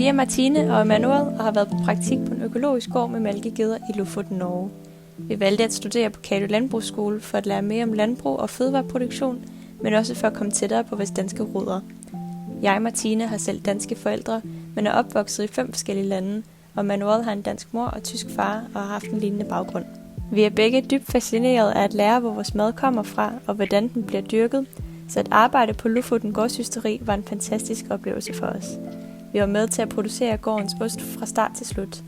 Vi er Martine og Emanuel og har været på praktik på en økologisk gård med malkegeder i Lofoten, Norge. Vi valgte at studere på Kalø Landbrugsskole for at lære mere om landbrug og fødevareproduktion, men også for at komme tættere på vores danske rødder. Jeg og Martine har selv danske forældre, men er opvokset i 5 forskellige lande, og Manuel har en dansk mor og tysk far og har haft en lignende baggrund. Vi er begge dybt fascineret af at lære, hvor vores mad kommer fra og hvordan den bliver dyrket, så at arbejde på Lofoten Gårdsysteri var en fantastisk oplevelse for os. Vi var med til at producere gårdens ost fra start til slut.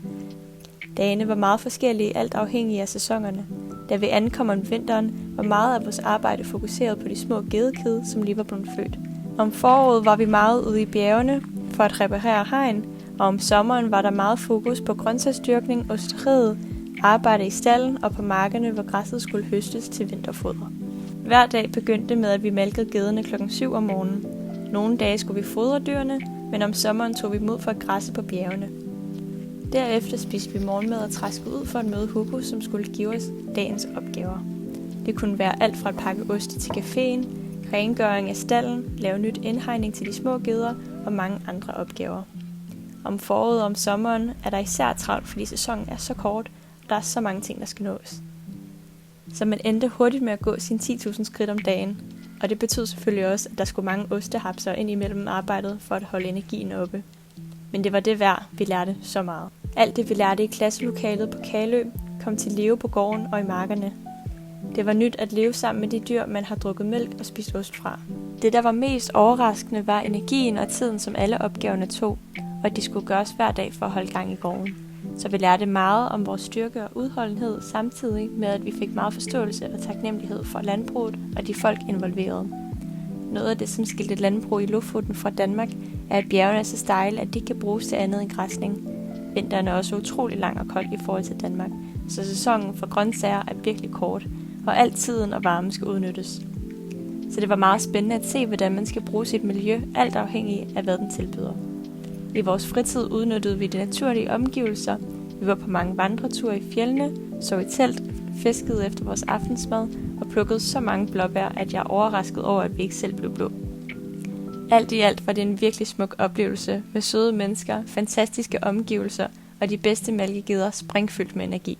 Dagene var meget forskellige, alt afhængig af sæsonerne. Da vi ankom om vinteren, var meget af vores arbejde fokuseret på de små gedekid, som lige var blevet født. Om foråret var vi meget ude i bjergene for at reparere hegn, og om sommeren var der meget fokus på grøntsagsdyrkning, osteriet, arbejde i stalden og på markerne, hvor græsset skulle høstes til vinterfoder. Hver dag begyndte med, at vi malkede gederne klokken 7 om morgenen. Nogle dage skulle vi fodre dyrene, men om sommeren tog vi mod for at græsse på bjergene. Derefter spiste vi morgenmad og traskede ud for at møde Hugo, som skulle give os dagens opgaver. Det kunne være alt fra at pakke ost til caféen, rengøring af stalden, lave nyt indhegning til de små geder og mange andre opgaver. Om foråret og om sommeren er der især travlt, fordi sæsonen er så kort, og der er så mange ting, der skal nås. Så man endte hurtigt med at gå sine 10.000 skridt om dagen, og det betød selvfølgelig også, at der skulle mange ostehapser ind imellem arbejdet for at holde energien oppe. Men det var det værd, vi lærte så meget. Alt det, vi lærte i klasselokalet på Kalø, kom til leve på gården og i markerne. Det var nyt at leve sammen med de dyr, man har drukket mælk og spist ost fra. Det, der var mest overraskende, var energien og tiden, som alle opgaverne tog, og at de skulle gøres hver dag for at holde gang i gården. Så vi lærte meget om vores styrke og udholdenhed, samtidig med, at vi fik meget forståelse og taknemmelighed for landbruget og de folk involveret. Noget af det, som skilte landbrug i Lofoten fra Danmark, er, at bjergene er så stejle, at de ikke kan bruges til andet end græsning. Vinteren er også utrolig lang og kold i forhold til Danmark, så sæsonen for grøntsager er virkelig kort, og al tiden og varme skal udnyttes. Så det var meget spændende at se, hvordan man skal bruge sit miljø, alt afhængig af, hvad den tilbyder. I vores fritid udnyttede vi de naturlige omgivelser. Vi var på mange vandreture i fjeldene, sov i telt, fiskede efter vores aftensmad og plukkede så mange blåbær, at jeg er overrasket over, at vi ikke selv blev blå. Alt i alt var det en virkelig smuk oplevelse med søde mennesker, fantastiske omgivelser og de bedste malkegeder springfyldt med energi.